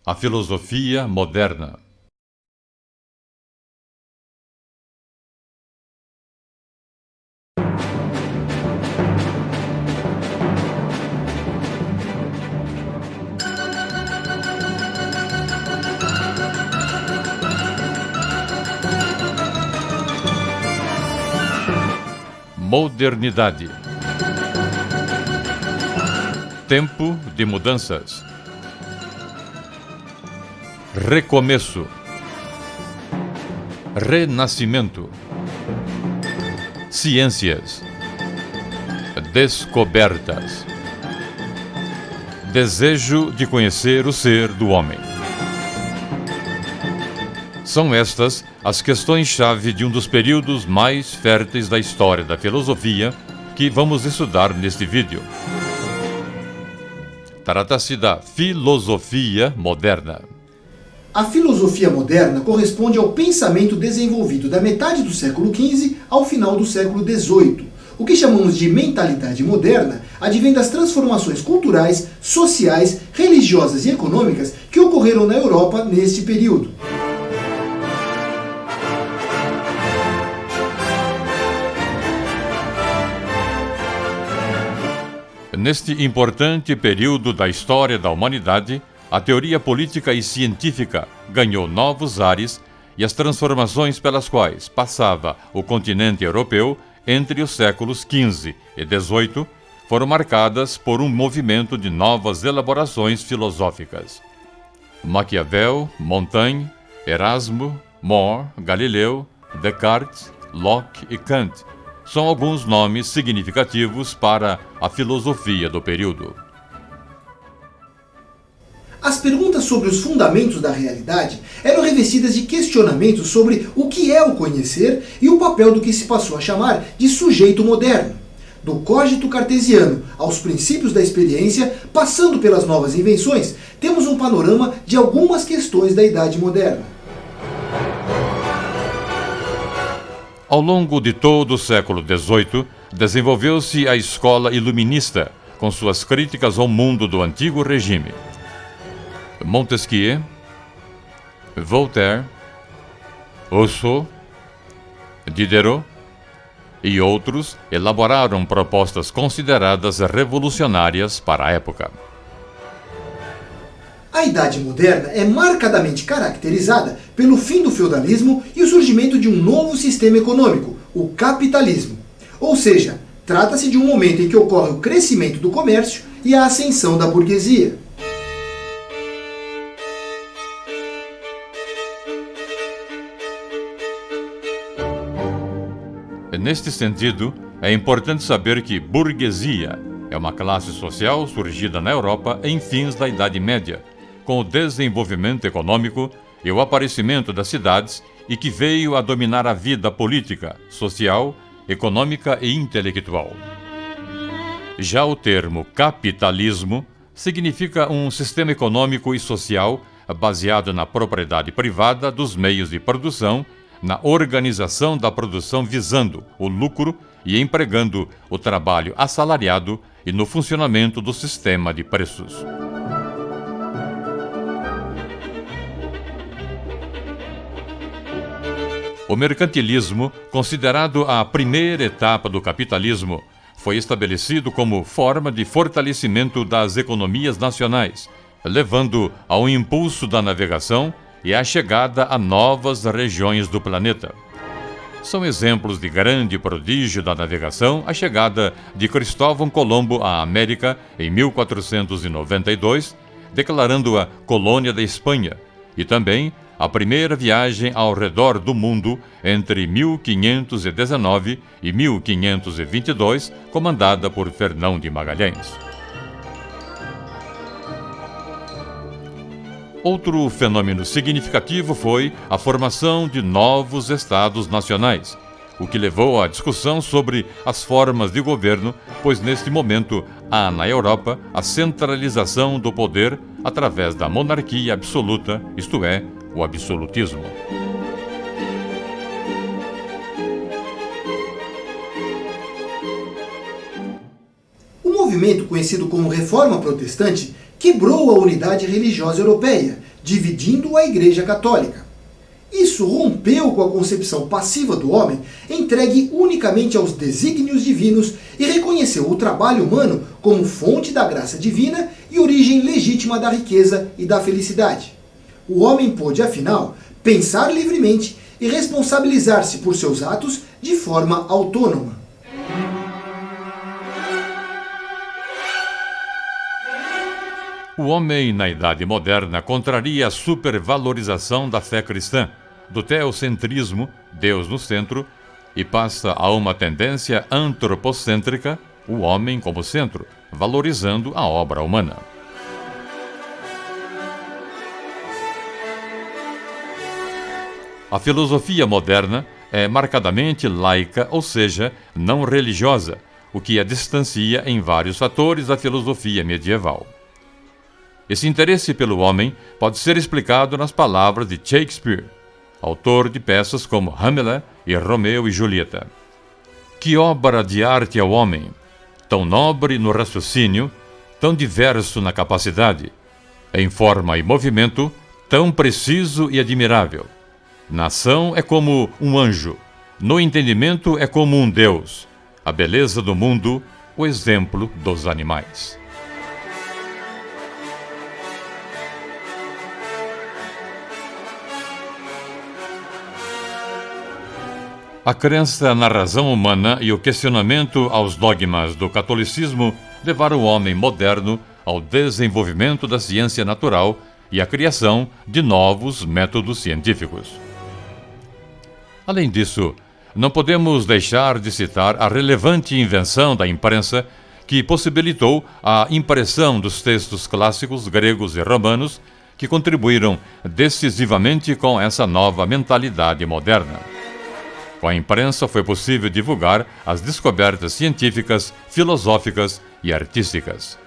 A filosofia moderna. Modernidade. Tempo de mudanças. Recomeço. Renascimento. Ciências. Descobertas. Desejo de conhecer o ser do homem. São estas as questões-chave de um dos períodos mais férteis da história da filosofia que vamos estudar neste vídeo. Trata-se da filosofia moderna. A filosofia moderna corresponde ao pensamento desenvolvido da metade do século XV ao final do século XVIII. O que chamamos de mentalidade moderna advém das transformações culturais, sociais, religiosas e econômicas que ocorreram na Europa neste período. Neste importante período da história da humanidade, a teoria política e científica ganhou novos ares e as transformações pelas quais passava o continente europeu entre os séculos XV e XVIII foram marcadas por um movimento de novas elaborações filosóficas. Maquiavel, Montaigne, Erasmo, More, Galileu, Descartes, Locke e Kant são alguns nomes significativos para a filosofia do período. As perguntas sobre os fundamentos da realidade eram revestidas de questionamentos sobre o que é o conhecer e o papel do que se passou a chamar de sujeito moderno. Do cogito cartesiano aos princípios da experiência, passando pelas novas invenções, temos um panorama de algumas questões da Idade Moderna. Ao longo de todo o século XVIII, desenvolveu-se a escola iluminista, com suas críticas ao mundo do antigo regime. Montesquieu, Voltaire, Rousseau, Diderot e outros elaboraram propostas consideradas revolucionárias para a época. A Idade Moderna é marcadamente caracterizada pelo fim do feudalismo e o surgimento de um novo sistema econômico, o capitalismo. Ou seja, trata-se de um momento em que ocorre o crescimento do comércio e a ascensão da burguesia. Neste sentido, é importante saber que burguesia é uma classe social surgida na Europa em fins da Idade Média, com o desenvolvimento econômico e o aparecimento das cidades e que veio a dominar a vida política, social, econômica e intelectual. Já o termo capitalismo significa um sistema econômico e social baseado na propriedade privada dos meios de produção, na organização da produção visando o lucro e empregando o trabalho assalariado e no funcionamento do sistema de preços. O mercantilismo, considerado a primeira etapa do capitalismo, foi estabelecido como forma de fortalecimento das economias nacionais, levando ao impulso da navegação e à chegada a novas regiões do planeta. São exemplos de grande prodígio da navegação a chegada de Cristóvão Colombo à América em 1492, declarando-a colônia da Espanha, e também a primeira viagem ao redor do mundo entre 1519 e 1522, comandada por Fernão de Magalhães. Outro fenômeno significativo foi a formação de novos estados nacionais, o que levou à discussão sobre as formas de governo, pois neste momento há na Europa a centralização do poder através da monarquia absoluta, isto é, o absolutismo. O movimento conhecido como Reforma Protestante quebrou a unidade religiosa europeia, dividindo a Igreja Católica. Isso rompeu com a concepção passiva do homem, entregue unicamente aos desígnios divinos, e reconheceu o trabalho humano como fonte da graça divina e origem legítima da riqueza e da felicidade. O homem pôde, afinal, pensar livremente e responsabilizar-se por seus atos de forma autônoma. O homem, na Idade Moderna, contraria a supervalorização da fé cristã, do teocentrismo, Deus no centro, e passa a uma tendência antropocêntrica, o homem como centro, valorizando a obra humana. A filosofia moderna é marcadamente laica, ou seja, não religiosa, o que a distancia em vários fatores da filosofia medieval. Esse interesse pelo homem pode ser explicado nas palavras de Shakespeare, autor de peças como Hamlet e Romeu e Julieta. Que obra de arte é o homem, tão nobre no raciocínio, tão diverso na capacidade, em forma e movimento, tão preciso e admirável. Na ação é como um anjo, no entendimento é como um Deus, a beleza do mundo, o exemplo dos animais. A crença na razão humana e o questionamento aos dogmas do catolicismo levaram o homem moderno ao desenvolvimento da ciência natural e à criação de novos métodos científicos. Além disso, não podemos deixar de citar a relevante invenção da imprensa que possibilitou a impressão dos textos clássicos gregos e romanos que contribuíram decisivamente com essa nova mentalidade moderna. Com a imprensa foi possível divulgar as descobertas científicas, filosóficas e artísticas.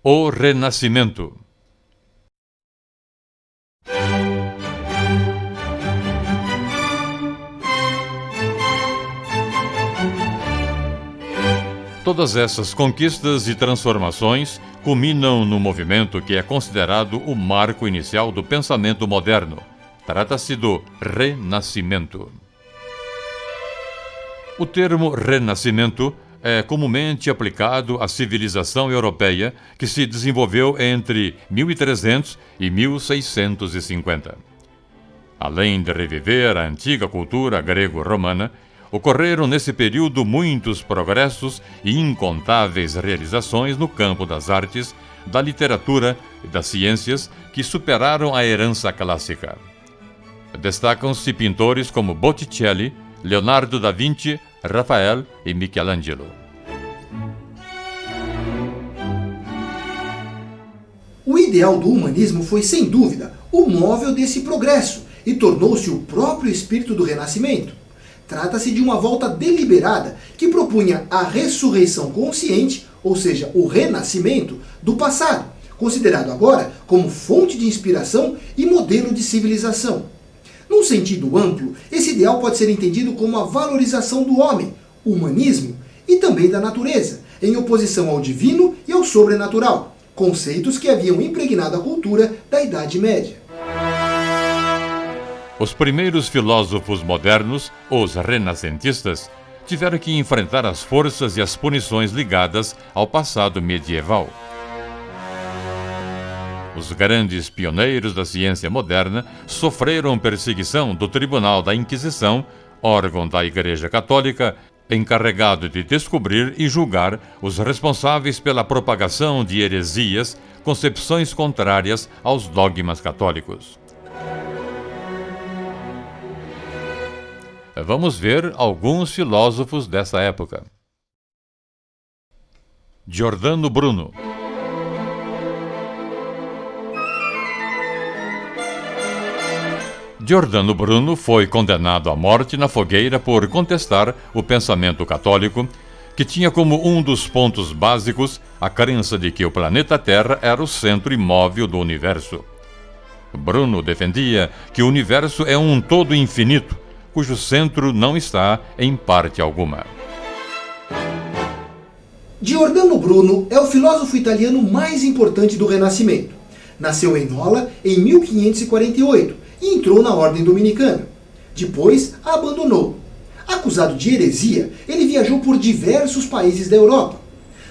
O Renascimento. Todas essas conquistas e transformações culminam no movimento que é considerado o marco inicial do pensamento moderno. Trata-se do Renascimento. O termo Renascimento é comumente aplicado à civilização europeia que se desenvolveu entre 1300 e 1650. Além de reviver a antiga cultura grego-romana, ocorreram nesse período muitos progressos e incontáveis realizações no campo das artes, da literatura e das ciências que superaram a herança clássica. Destacam-se pintores como Botticelli, Leonardo da Vinci, Rafael e Michelangelo. O ideal do humanismo foi, sem dúvida, o móvel desse progresso e tornou-se o próprio espírito do Renascimento. Trata-se de uma volta deliberada que propunha a ressurreição consciente, ou seja, o renascimento, do passado, considerado agora como fonte de inspiração e modelo de civilização. Num sentido amplo, esse ideal pode ser entendido como a valorização do homem, o humanismo, e também da natureza, em oposição ao divino e ao sobrenatural, conceitos que haviam impregnado a cultura da Idade Média. Os primeiros filósofos modernos, os renascentistas, tiveram que enfrentar as forças e as punições ligadas ao passado medieval. Os grandes pioneiros da ciência moderna sofreram perseguição do Tribunal da Inquisição, órgão da Igreja Católica, encarregado de descobrir e julgar os responsáveis pela propagação de heresias, concepções contrárias aos dogmas católicos. Vamos ver alguns filósofos dessa época. Giordano Bruno. Giordano Bruno foi condenado à morte na fogueira por contestar o pensamento católico, que tinha como um dos pontos básicos a crença de que o planeta Terra era o centro imóvel do universo. Bruno defendia que o universo é um todo infinito, cujo centro não está em parte alguma. Giordano Bruno é o filósofo italiano mais importante do Renascimento. Nasceu em Nola em 1548 e entrou na Ordem Dominicana. Depois a abandonou. Acusado de heresia, ele viajou por diversos países da Europa.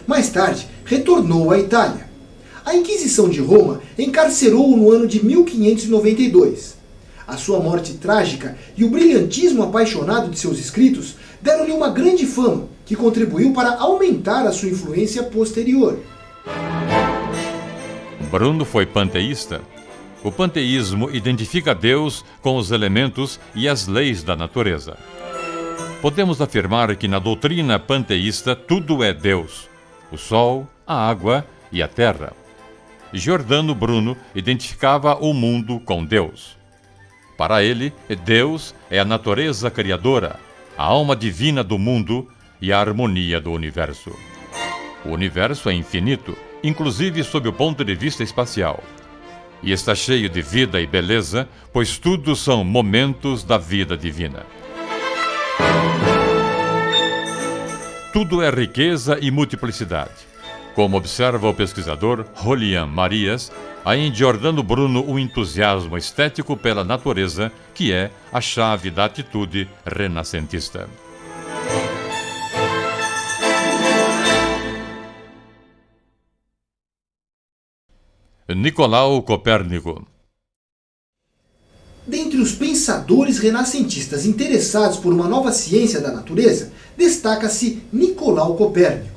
Mais tarde, retornou à Itália. A Inquisição de Roma encarcerou-o no ano de 1592. A sua morte trágica e o brilhantismo apaixonado de seus escritos deram-lhe uma grande fama, que contribuiu para aumentar a sua influência posterior. Bruno foi panteísta. O panteísmo identifica Deus com os elementos e as leis da natureza. Podemos afirmar que na doutrina panteísta tudo é Deus: o sol, a água e a terra. Giordano Bruno identificava o mundo com Deus. Para ele, Deus é a natureza criadora, a alma divina do mundo e a harmonia do universo. O universo é infinito, inclusive sob o ponto de vista espacial. E está cheio de vida e beleza, pois tudo são momentos da vida divina. Tudo é riqueza e multiplicidade. Como observa o pesquisador Rolian Marias, há em Giordano Bruno um entusiasmo estético pela natureza, que é a chave da atitude renascentista. Nicolau Copérnico. Dentre os pensadores renascentistas interessados por uma nova ciência da natureza, destaca-se Nicolau Copérnico.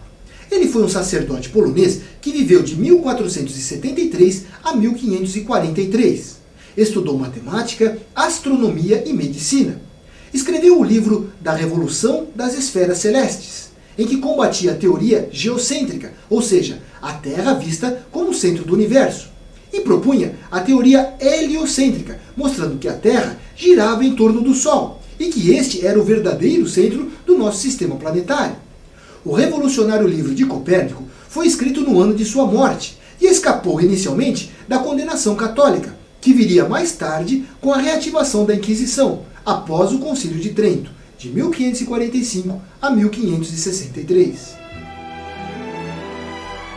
Ele foi um sacerdote polonês que viveu de 1473 a 1543. Estudou matemática, astronomia e medicina. Escreveu o livro Da Revolução das Esferas Celestes, em que combatia a teoria geocêntrica, ou seja, a Terra vista como centro do universo, e propunha a teoria heliocêntrica, mostrando que a Terra girava em torno do Sol e que este era o verdadeiro centro do nosso sistema planetário. O revolucionário livro de Copérnico foi escrito no ano de sua morte e escapou inicialmente da condenação católica, que viria mais tarde com a reativação da Inquisição, após o Concílio de Trento, de 1545 a 1563.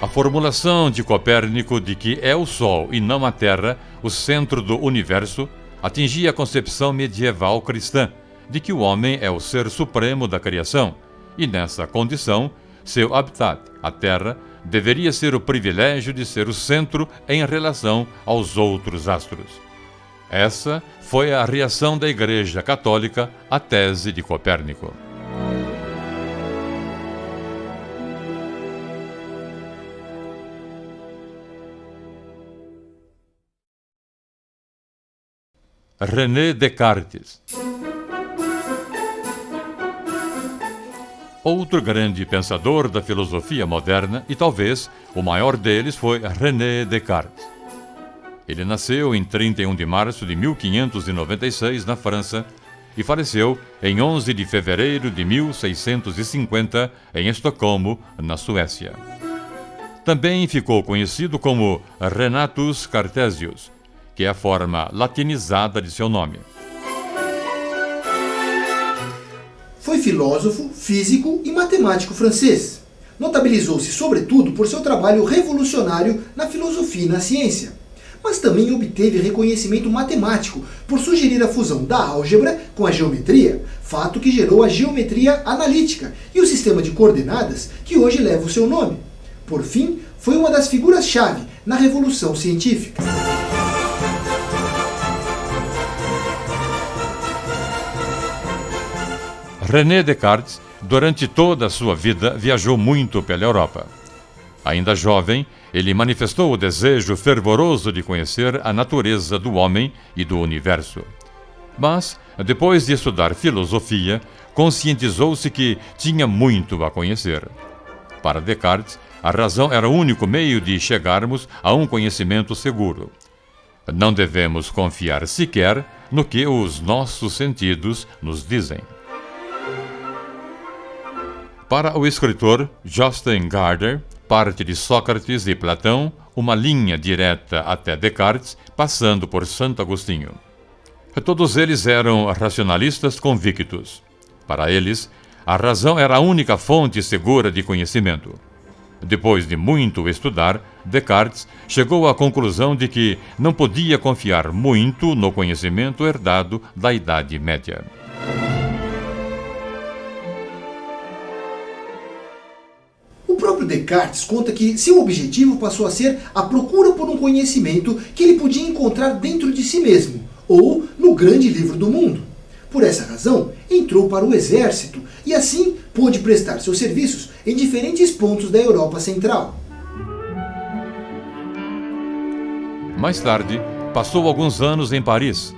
A formulação de Copérnico de que é o Sol e não a Terra o centro do universo atingia a concepção medieval cristã de que o homem é o ser supremo da criação e, nessa condição, seu habitat, a Terra, deveria ser o privilégio de ser o centro em relação aos outros astros. Essa foi a reação da Igreja Católica à tese de Copérnico. René Descartes. Outro grande pensador da filosofia moderna, e talvez o maior deles, foi René Descartes. Ele nasceu em 31 de março de 1596, na França, e faleceu em 11 de fevereiro de 1650, em Estocolmo, na Suécia. Também ficou conhecido como Renatus Cartesius, que é a forma latinizada de seu nome. Foi filósofo, físico e matemático francês. Notabilizou-se sobretudo por seu trabalho revolucionário na filosofia e na ciência, mas também obteve reconhecimento matemático por sugerir a fusão da álgebra com a geometria, fato que gerou a geometria analítica e o sistema de coordenadas que hoje leva o seu nome. Por fim, foi uma das figuras-chave na Revolução Científica. René Descartes, durante toda a sua vida, viajou muito pela Europa. Ainda jovem, ele manifestou o desejo fervoroso de conhecer a natureza do homem e do universo. Mas, depois de estudar filosofia, conscientizou-se que tinha muito a conhecer. Para Descartes, a razão era o único meio de chegarmos a um conhecimento seguro. Não devemos confiar sequer no que os nossos sentidos nos dizem. Para o escritor Justin Gardner, parte de Sócrates e Platão, uma linha direta até Descartes, passando por Santo Agostinho. Todos eles eram racionalistas convictos. Para eles, a razão era a única fonte segura de conhecimento. Depois de muito estudar, Descartes chegou à conclusão de que não podia confiar muito no conhecimento herdado da Idade Média. O próprio Descartes conta que seu objetivo passou a ser a procura por um conhecimento que ele podia encontrar dentro de si mesmo, ou no grande livro do mundo. Por essa razão, entrou para o exército e assim pôde prestar seus serviços em diferentes pontos da Europa Central. Mais tarde, passou alguns anos em Paris.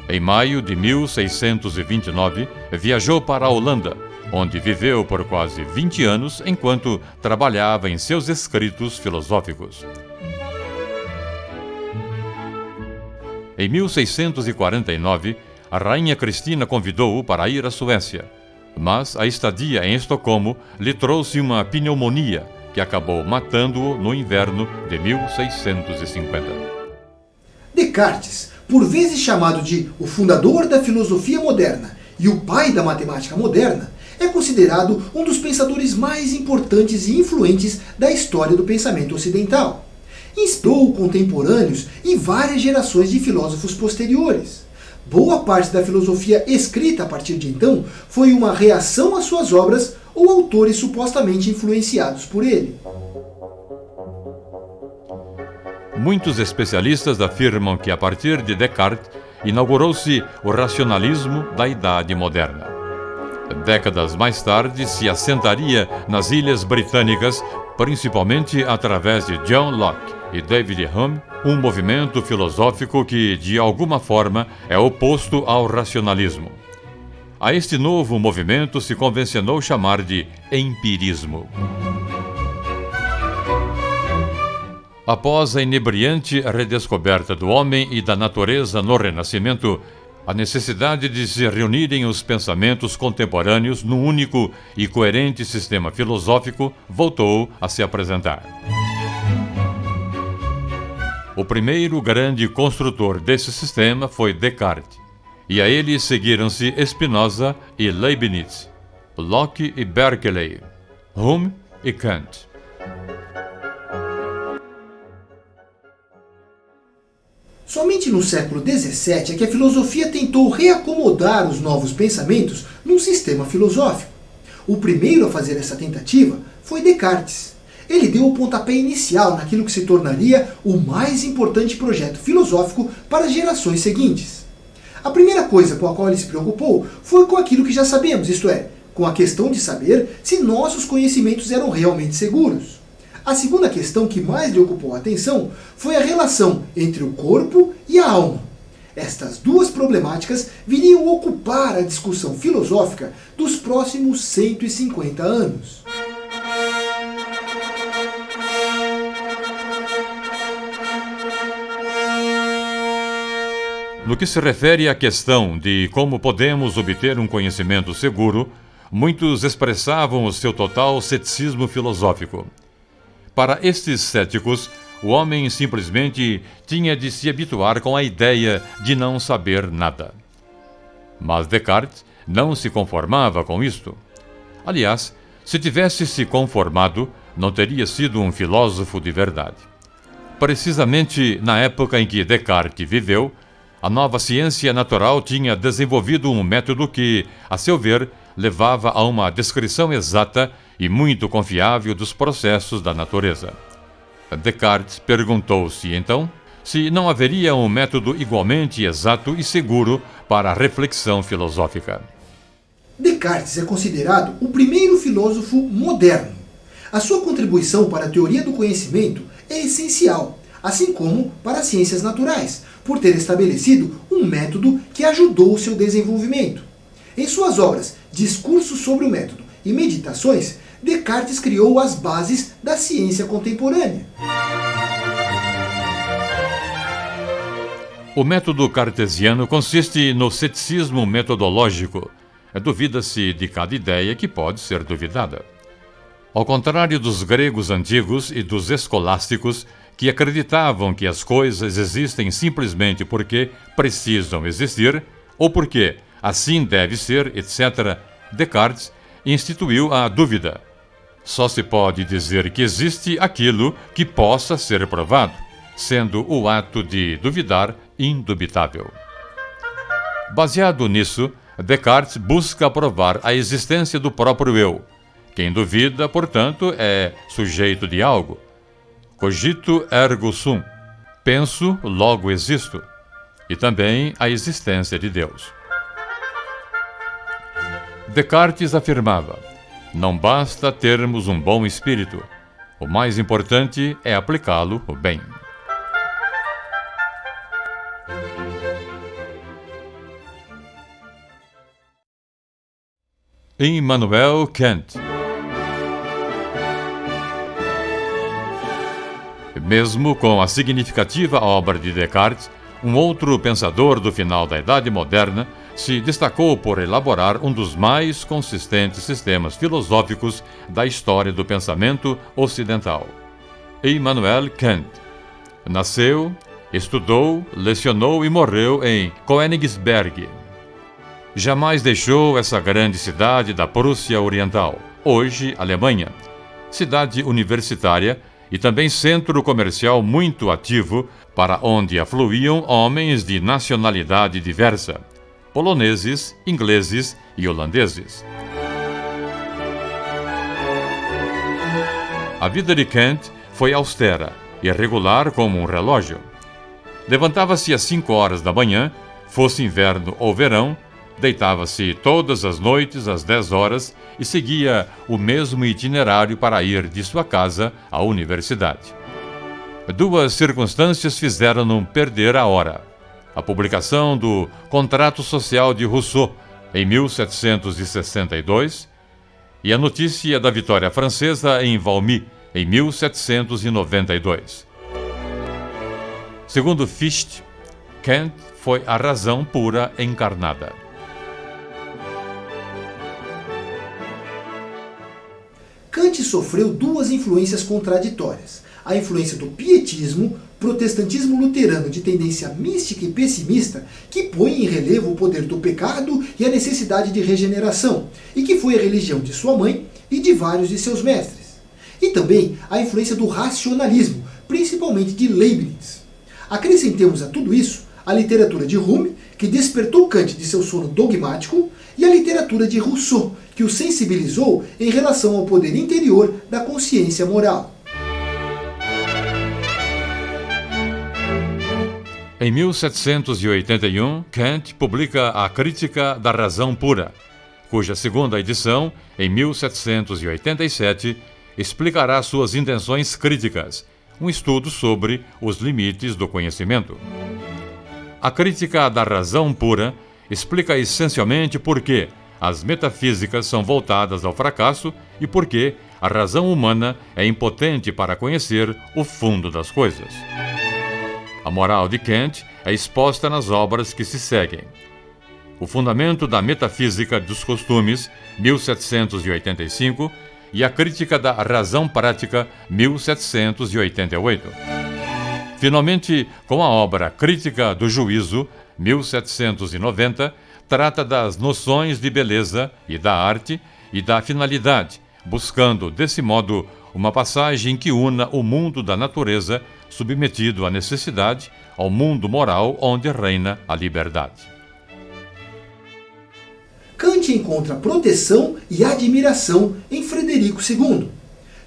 Em maio de 1629, viajou para a Holanda, onde viveu por quase 20 anos enquanto trabalhava em seus escritos filosóficos. Em 1649, a rainha Cristina convidou-o para ir à Suécia, mas a estadia em Estocolmo lhe trouxe uma pneumonia que acabou matando-o no inverno de 1650. Descartes, por vezes chamado de o fundador da filosofia moderna e o pai da matemática moderna, é considerado um dos pensadores mais importantes e influentes da história do pensamento ocidental. Inspirou contemporâneos e várias gerações de filósofos posteriores. Boa parte da filosofia escrita a partir de então foi uma reação às suas obras ou autores supostamente influenciados por ele. Muitos especialistas afirmam que a partir de Descartes inaugurou-se o racionalismo da Idade Moderna. Décadas mais tarde se assentaria nas Ilhas Britânicas, principalmente através de John Locke e David Hume, um movimento filosófico que, de alguma forma, é oposto ao racionalismo. A este novo movimento se convencionou chamar de empirismo. Após a inebriante redescoberta do homem e da natureza no Renascimento, a necessidade de se reunirem os pensamentos contemporâneos num único e coerente sistema filosófico voltou a se apresentar. O primeiro grande construtor desse sistema foi Descartes, e a ele seguiram-se Spinoza e Leibniz, Locke e Berkeley, Hume e Kant. Somente no século XVII é que a filosofia tentou reacomodar os novos pensamentos num sistema filosófico. O primeiro a fazer essa tentativa foi Descartes. Ele deu o pontapé inicial naquilo que se tornaria o mais importante projeto filosófico para as gerações seguintes. A primeira coisa com a qual ele se preocupou foi com aquilo que já sabemos, isto é, com a questão de saber se nossos conhecimentos eram realmente seguros. A segunda questão que mais lhe ocupou a atenção foi a relação entre o corpo e a alma. Estas duas problemáticas viriam ocupar a discussão filosófica dos próximos 150 anos. No que se refere à questão de como podemos obter um conhecimento seguro, muitos expressavam o seu total ceticismo filosófico. Para estes céticos, o homem simplesmente tinha de se habituar com a ideia de não saber nada. Mas Descartes não se conformava com isto. Aliás, se tivesse se conformado, não teria sido um filósofo de verdade. Precisamente na época em que Descartes viveu, a nova ciência natural tinha desenvolvido um método que, a seu ver, levava a uma descrição exata e muito confiável dos processos da natureza. Descartes perguntou-se, então, se não haveria um método igualmente exato e seguro para a reflexão filosófica. Descartes é considerado o primeiro filósofo moderno. A sua contribuição para a teoria do conhecimento é essencial, assim como para as ciências naturais, por ter estabelecido um método que ajudou o seu desenvolvimento. Em suas obras Discursos sobre o Método e Meditações, Descartes criou as bases da ciência contemporânea. O método cartesiano consiste no ceticismo metodológico. Duvida-se de cada ideia que pode ser duvidada. Ao contrário dos gregos antigos e dos escolásticos, que acreditavam que as coisas existem simplesmente porque precisam existir, ou porque assim deve ser, etc., Descartes instituiu a dúvida. Só se pode dizer que existe aquilo que possa ser provado, sendo o ato de duvidar indubitável. Baseado nisso, Descartes busca provar a existência do próprio eu. Quem duvida, portanto, é sujeito de algo. Cogito ergo sum. Penso, logo existo. E também a existência de Deus. Descartes afirmava: não basta termos um bom espírito. O mais importante é aplicá-lo bem. Immanuel Kant. Mesmo com a significativa obra de Descartes, um outro pensador do final da Idade Moderna se destacou por elaborar um dos mais consistentes sistemas filosóficos da história do pensamento ocidental. Immanuel Kant. Nasceu, estudou, lecionou e morreu em Königsberg. Jamais deixou essa grande cidade da Prússia Oriental, hoje Alemanha, cidade universitária e também centro comercial muito ativo, para onde afluíam homens de nacionalidade diversa, poloneses, ingleses e holandeses. A vida de Kant foi austera e regular como um relógio. Levantava-se às 5 horas da manhã, fosse inverno ou verão, deitava-se todas as noites às 10 horas e seguia o mesmo itinerário para ir de sua casa à universidade. Duas circunstâncias fizeram-no perder a hora: a publicação do Contrato Social de Rousseau, em 1762, e a notícia da vitória francesa em Valmy, em 1792. Segundo Fichte, Kant foi a razão pura encarnada. Kant sofreu duas influências contraditórias: a influência do pietismo, protestantismo luterano de tendência mística e pessimista, que põe em relevo o poder do pecado e a necessidade de regeneração, e que foi a religião de sua mãe e de vários de seus mestres. E também a influência do racionalismo, principalmente de Leibniz. Acrescentemos a tudo isso a literatura de Hume, que despertou Kant de seu sono dogmático, e a literatura de Rousseau, que o sensibilizou em relação ao poder interior da consciência moral. Em 1781, Kant publica a Crítica da Razão Pura, cuja segunda edição, em 1787, explicará suas intenções críticas, um estudo sobre os limites do conhecimento. A Crítica da Razão Pura explica essencialmente por que as metafísicas são voltadas ao fracasso e por que a razão humana é impotente para conhecer o fundo das coisas. A moral de Kant é exposta nas obras que se seguem: O Fundamento da Metafísica dos Costumes, 1785, e a Crítica da Razão Prática, 1788. Finalmente, com a obra Crítica do Juízo, 1790, trata das noções de beleza e da arte e da finalidade, buscando, desse modo, uma passagem que una o mundo da natureza, submetido à necessidade, ao mundo moral onde reina a liberdade. Kant encontra proteção e admiração em Frederico II.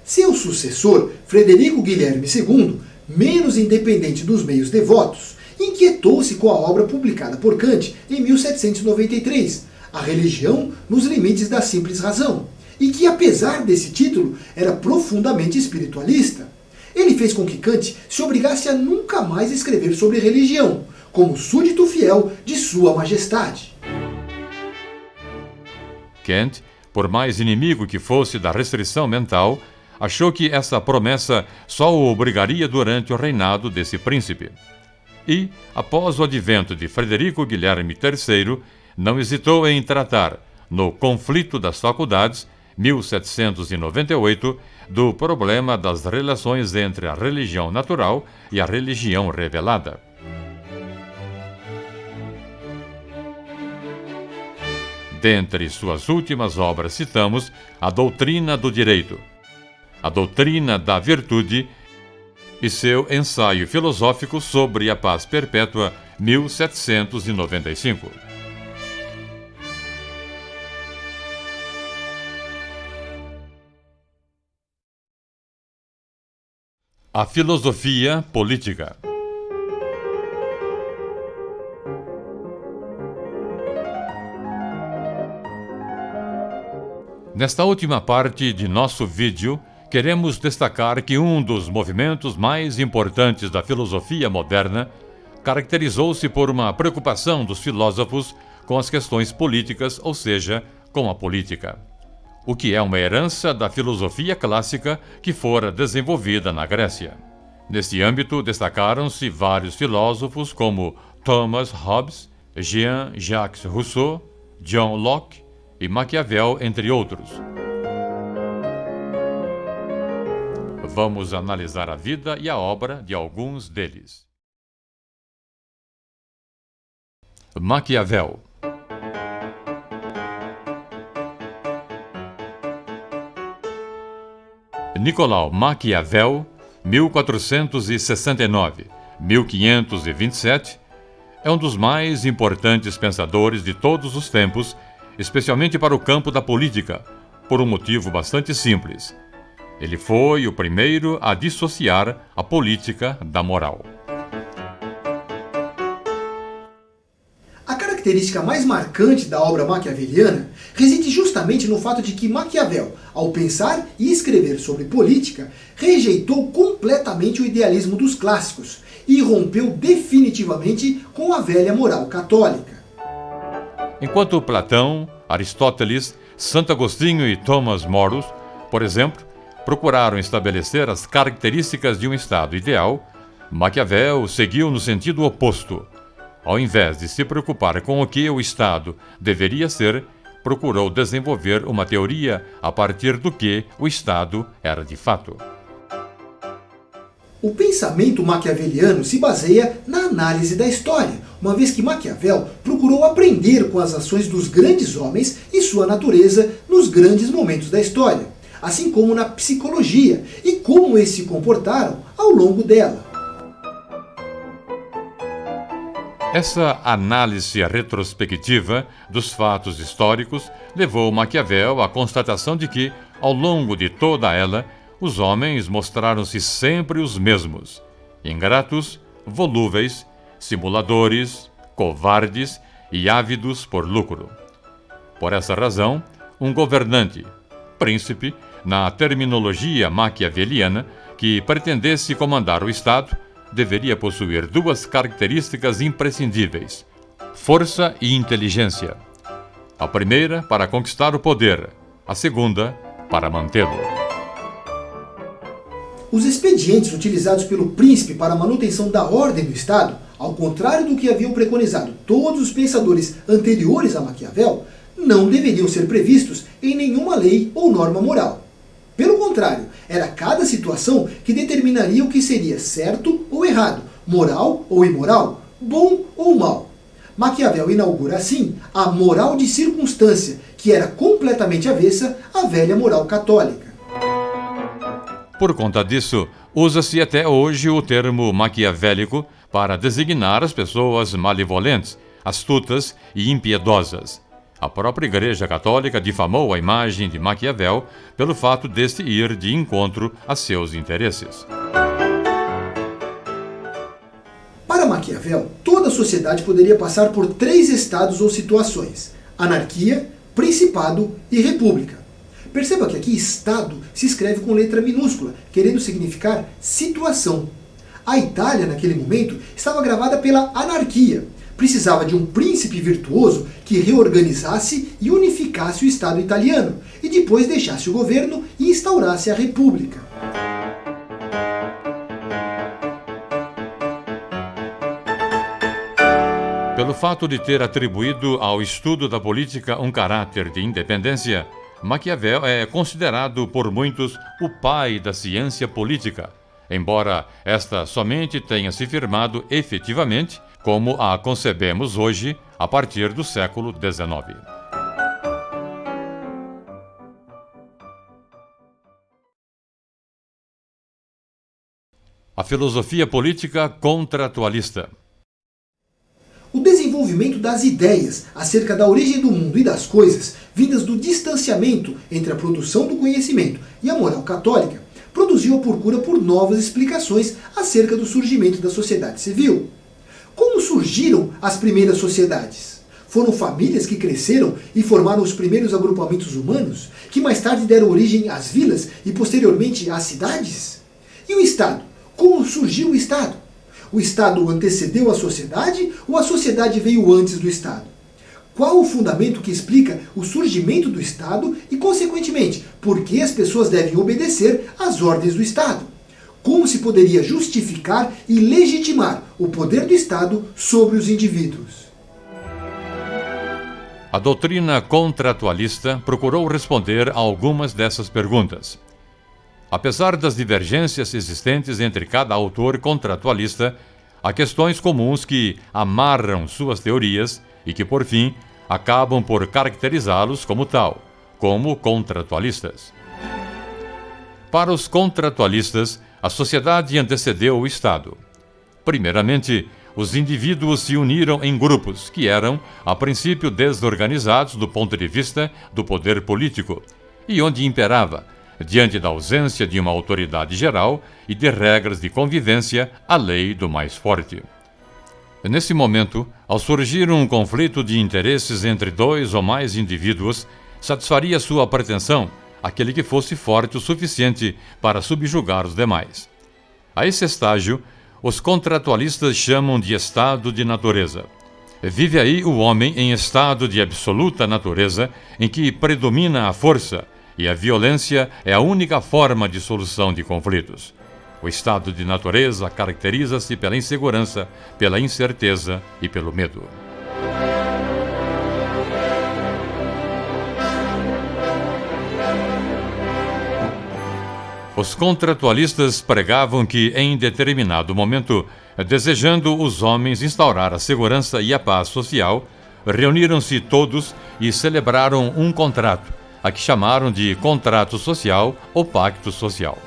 Seu sucessor, Frederico Guilherme II, menos independente dos meios devotos, inquietou-se com a obra publicada por Kant em 1793, A Religião nos Limites da Simples Razão, e que, apesar desse título, era profundamente espiritualista. Ele fez com que Kant se obrigasse a nunca mais escrever sobre religião, como súdito fiel de Sua Majestade. Kant, por mais inimigo que fosse da restrição mental, achou que essa promessa só o obrigaria durante o reinado desse príncipe. e, após o advento de Frederico Guilherme III, não hesitou em tratar, no Conflito das Faculdades, 1798, do problema das relações entre a religião natural e a religião revelada. Dentre suas últimas obras citamos A Doutrina do Direito, A Doutrina da Virtude e seu ensaio filosófico sobre a paz perpétua, 1795. A filosofia política. Nesta última parte de nosso vídeo, queremos destacar que um dos movimentos mais importantes da filosofia moderna caracterizou-se por uma preocupação dos filósofos com as questões políticas, ou seja, com a política, o que é uma herança da filosofia clássica que fora desenvolvida na Grécia. Neste âmbito, destacaram-se vários filósofos como Thomas Hobbes, Jean-Jacques Rousseau, John Locke e Maquiavel, entre outros. Vamos analisar a vida e a obra de alguns deles. Maquiavel. Nicolau Maquiavel, 1469-1527, é um dos mais importantes pensadores de todos os tempos, especialmente para o campo da política, por um motivo bastante simples. Ele foi o primeiro a dissociar a política da moral. A característica mais marcante da obra maquiaveliana reside justamente no fato de que Maquiavel, ao pensar e escrever sobre política, rejeitou completamente o idealismo dos clássicos e rompeu definitivamente com a velha moral católica. Enquanto Platão, Aristóteles, Santo Agostinho e Thomas More, por exemplo, procuraram estabelecer as características de um Estado ideal, Maquiavel seguiu no sentido oposto. Ao invés de se preocupar com o que o Estado deveria ser, procurou desenvolver uma teoria a partir do que o Estado era de fato. O pensamento maquiaveliano se baseia na análise da história, uma vez que Maquiavel procurou aprender com as ações dos grandes homens e sua natureza nos grandes momentos da história, assim como na psicologia e como eles se comportaram ao longo dela. Essa análise retrospectiva dos fatos históricos levou Maquiavel à constatação de que, ao longo de toda ela, os homens mostraram-se sempre os mesmos: ingratos, volúveis, simuladores, covardes e ávidos por lucro. Por essa razão, um governante, príncipe, na terminologia maquiaveliana, que pretendesse comandar o Estado, deveria possuir duas características imprescindíveis: força e inteligência. A primeira para conquistar o poder, a segunda para mantê-lo. Os expedientes utilizados pelo príncipe para a manutenção da ordem do Estado, ao contrário do que haviam preconizado todos os pensadores anteriores a Maquiavel, não deveriam ser previstos em nenhuma lei ou norma moral. Pelo contrário, era cada situação que determinaria o que seria certo ou errado, moral ou imoral, bom ou mal. Maquiavel inaugura assim a moral de circunstância, que era completamente avessa à velha moral católica. Por conta disso, usa-se até hoje o termo maquiavélico para designar as pessoas malevolentes, astutas e impiedosas. A própria Igreja Católica difamou a imagem de Maquiavel pelo fato deste ir de encontro a seus interesses. Para Maquiavel, toda a sociedade poderia passar por 3 estados ou situações: anarquia, principado e república. Perceba que aqui Estado se escreve com letra minúscula, querendo significar situação. A Itália, naquele momento, estava gravada pela anarquia. Precisava de um príncipe virtuoso que reorganizasse e unificasse o Estado italiano, e depois deixasse o governo e instaurasse a república. Pelo fato de ter atribuído ao estudo da política um caráter de independência, Maquiavel é considerado por muitos o pai da ciência política, embora esta somente tenha se firmado efetivamente como a concebemos hoje a partir do século XIX. A filosofia política contratualista. O desenvolvimento das ideias acerca da origem do mundo e das coisas, vindas do distanciamento entre a produção do conhecimento e a moral católica, produziu a procura por novas explicações acerca do surgimento da sociedade civil. Como surgiram as primeiras sociedades? Foram famílias que cresceram e formaram os primeiros agrupamentos humanos, que mais tarde deram origem às vilas e posteriormente às cidades? E o Estado? Como surgiu o Estado? O Estado antecedeu a sociedade ou a sociedade veio antes do Estado? Qual o fundamento que explica o surgimento do Estado e, consequentemente, por que as pessoas devem obedecer às ordens do Estado? Como se poderia justificar e legitimar o poder do Estado sobre os indivíduos? A doutrina contratualista procurou responder a algumas dessas perguntas. Apesar das divergências existentes entre cada autor contratualista, há questões comuns que amarram suas teorias e que, por fim, acabam por caracterizá-los como tal, como contratualistas. Para os contratualistas, a sociedade antecedeu o Estado. Primeiramente, os indivíduos se uniram em grupos que eram, a princípio, desorganizados do ponto de vista do poder político, e onde imperava, diante da ausência de uma autoridade geral e de regras de convivência, a lei do mais forte. Nesse momento, ao surgir um conflito de interesses entre dois ou mais indivíduos, satisfaria sua pretensão aquele que fosse forte o suficiente para subjugar os demais. A esse estágio, os contratualistas chamam de estado de natureza. Vive aí o homem em estado de absoluta natureza, em que predomina a força, e a violência é a única forma de solução de conflitos. O estado de natureza caracteriza-se pela insegurança, pela incerteza e pelo medo. Os contratualistas pregavam que, em determinado momento, desejando os homens instaurar a segurança e a paz social, reuniram-se todos e celebraram um contrato, a que chamaram de contrato social ou pacto social.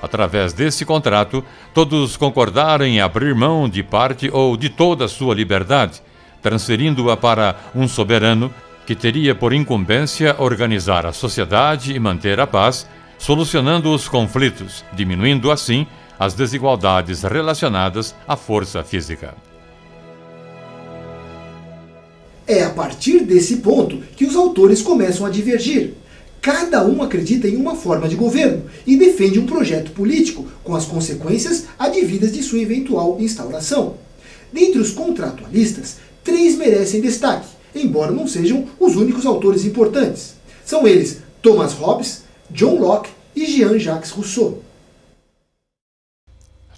Através desse contrato, todos concordaram em abrir mão de parte ou de toda a sua liberdade, transferindo-a para um soberano que teria por incumbência organizar a sociedade e manter a paz, solucionando os conflitos, diminuindo assim as desigualdades relacionadas à força física. É a partir desse ponto que os autores começam a divergir. Cada um acredita em uma forma de governo e defende um projeto político com as consequências advindas de sua eventual instauração. Dentre os contratualistas, 3 merecem destaque, embora não sejam os únicos autores importantes. São eles Thomas Hobbes, John Locke e Jean-Jacques Rousseau.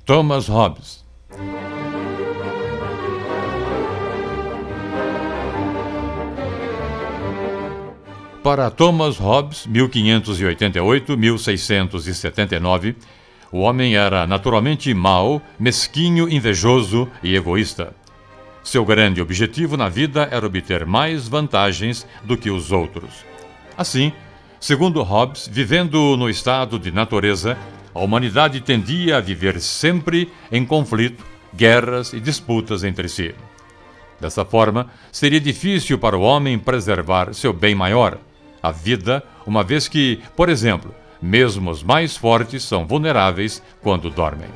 Thomas Hobbes. Para Thomas Hobbes, 1588-1679, o homem era naturalmente mau, mesquinho, invejoso e egoísta. Seu grande objetivo na vida era obter mais vantagens do que os outros. Assim, segundo Hobbes, vivendo no estado de natureza, a humanidade tendia a viver sempre em conflito, guerras e disputas entre si. Dessa forma, seria difícil para o homem preservar seu bem maior, a vida, uma vez que, por exemplo, mesmo os mais fortes são vulneráveis quando dormem.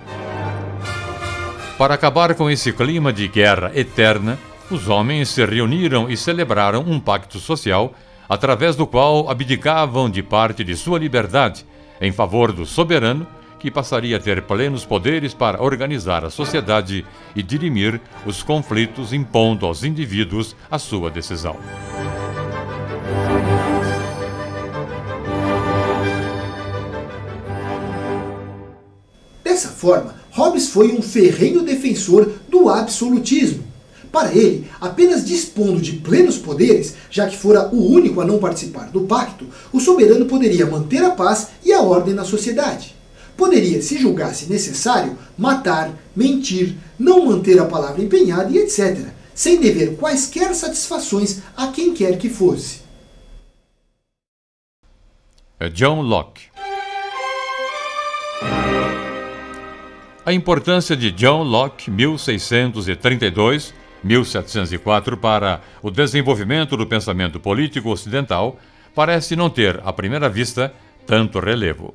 Para acabar com esse clima de guerra eterna, os homens se reuniram e celebraram um pacto social, através do qual abdicavam de parte de sua liberdade em favor do soberano, que passaria a ter plenos poderes para organizar a sociedade e dirimir os conflitos, impondo aos indivíduos a sua decisão. Dessa forma, Hobbes foi um ferrenho defensor do absolutismo. Para ele, apenas dispondo de plenos poderes, já que fora o único a não participar do pacto, o soberano poderia manter a paz e a ordem na sociedade. Poderia, se julgasse necessário, matar, mentir, não manter a palavra empenhada e etc., sem dever quaisquer satisfações a quem quer que fosse. John Locke. A importância de John Locke, 1632-1704, para o desenvolvimento do pensamento político ocidental parece não ter, à primeira vista, tanto relevo.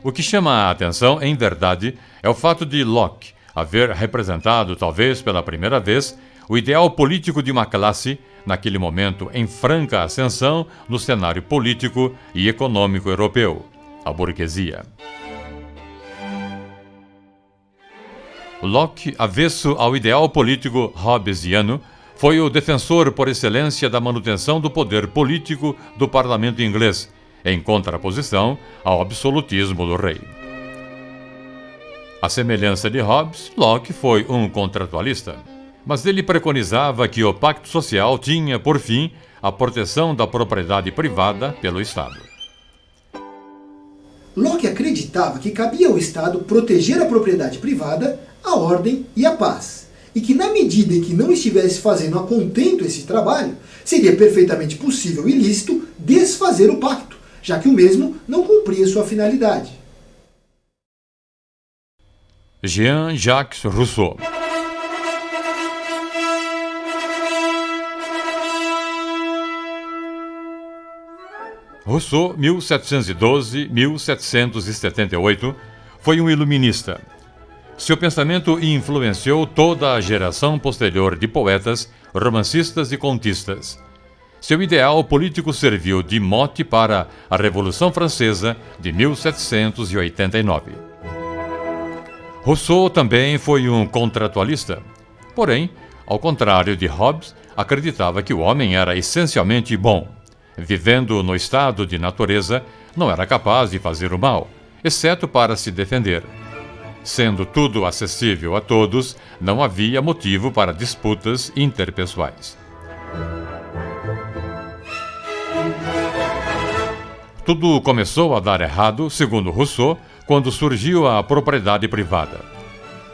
O que chama a atenção, em verdade, é o fato de Locke haver representado, talvez pela primeira vez, o ideal político de uma classe, naquele momento em franca ascensão no cenário político e econômico europeu, a burguesia. Locke, avesso ao ideal político hobbesiano, foi o defensor por excelência da manutenção do poder político do parlamento inglês, em contraposição ao absolutismo do rei. À semelhança de Hobbes, Locke foi um contratualista, mas ele preconizava que o pacto social tinha, por fim, a proteção da propriedade privada pelo Estado. Locke acreditava que cabia ao Estado proteger a propriedade privada, a ordem e a paz, e que na medida em que não estivesse fazendo a contento esse trabalho, seria perfeitamente possível e lícito desfazer o pacto, já que o mesmo não cumpria sua finalidade. Jean-Jacques Rousseau. Rousseau, 1712-1778, foi um iluminista. Seu pensamento influenciou toda a geração posterior de poetas, romancistas e contistas. Seu ideal político serviu de mote para a Revolução Francesa de 1789. Rousseau também foi um contratualista. Porém, ao contrário de Hobbes, acreditava que o homem era essencialmente bom. Vivendo no estado de natureza, não era capaz de fazer o mal, exceto para se defender. Sendo tudo acessível a todos, não havia motivo para disputas interpessoais. Tudo começou a dar errado, segundo Rousseau, quando surgiu a propriedade privada.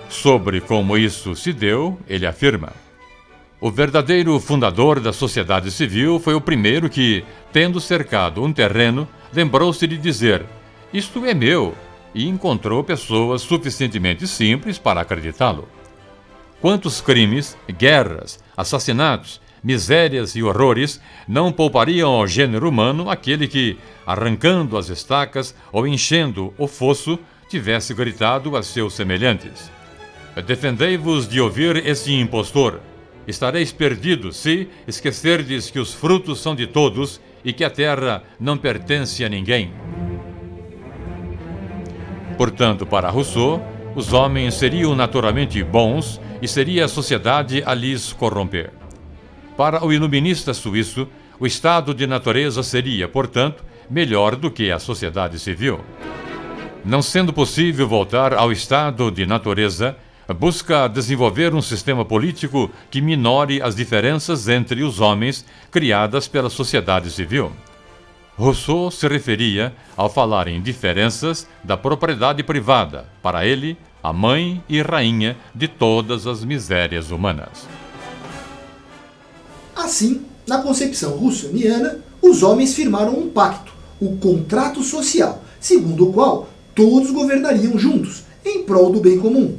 Sobre como isso se deu, ele afirma: o verdadeiro fundador da sociedade civil foi o primeiro que, tendo cercado um terreno, lembrou-se de dizer: isto é meu, e encontrou pessoas suficientemente simples para acreditá-lo. Quantos crimes, guerras, assassinatos, misérias e horrores não poupariam ao gênero humano aquele que, arrancando as estacas ou enchendo o fosso, tivesse gritado a seus semelhantes: defendei-vos de ouvir esse impostor. Estareis perdidos se esquecerdes que os frutos são de todos e que a terra não pertence a ninguém. Portanto, para Rousseau, os homens seriam naturalmente bons e seria a sociedade a lhes corromper. Para o iluminista suíço, o estado de natureza seria, portanto, melhor do que a sociedade civil. Não sendo possível voltar ao estado de natureza, busca desenvolver um sistema político que minore as diferenças entre os homens criadas pela sociedade civil. Rousseau se referia, ao falar em diferenças, da propriedade privada, para ele, a mãe e rainha de todas as misérias humanas. Assim, na concepção russoniana, os homens firmaram um pacto, o contrato social, segundo o qual todos governariam juntos, em prol do bem comum.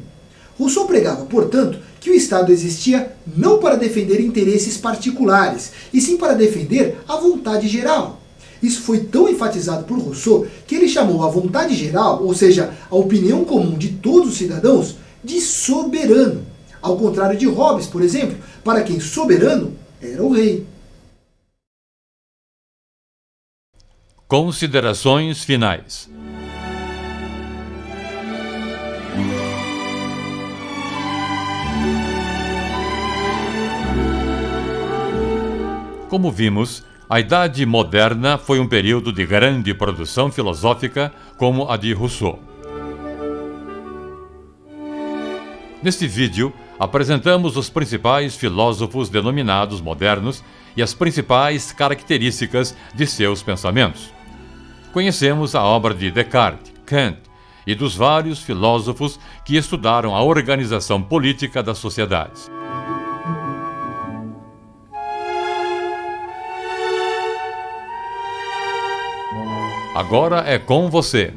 Rousseau pregava, portanto, que o Estado existia não para defender interesses particulares, e sim para defender a vontade geral. Isso foi tão enfatizado por Rousseau que ele chamou a vontade geral, ou seja, a opinião comum de todos os cidadãos, de soberano. Ao contrário de Hobbes, por exemplo, para quem soberano era o rei. Considerações finais. Como vimos, a Idade Moderna foi um período de grande produção filosófica como a de Rousseau. Neste vídeo, apresentamos os principais filósofos denominados modernos e as principais características de seus pensamentos. Conhecemos a obra de Descartes, Kant e dos vários filósofos que estudaram a organização política das sociedades. Agora é com você.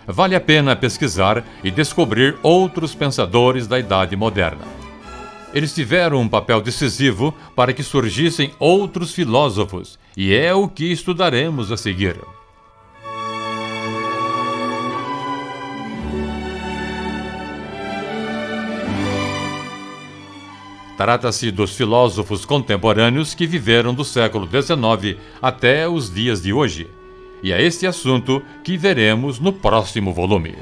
Vale a pena pesquisar e descobrir outros pensadores da Idade Moderna. Eles tiveram um papel decisivo para que surgissem outros filósofos, e é o que estudaremos a seguir. Trata-se dos filósofos contemporâneos que viveram do século XIX até os dias de hoje. E é este assunto que veremos no próximo volume.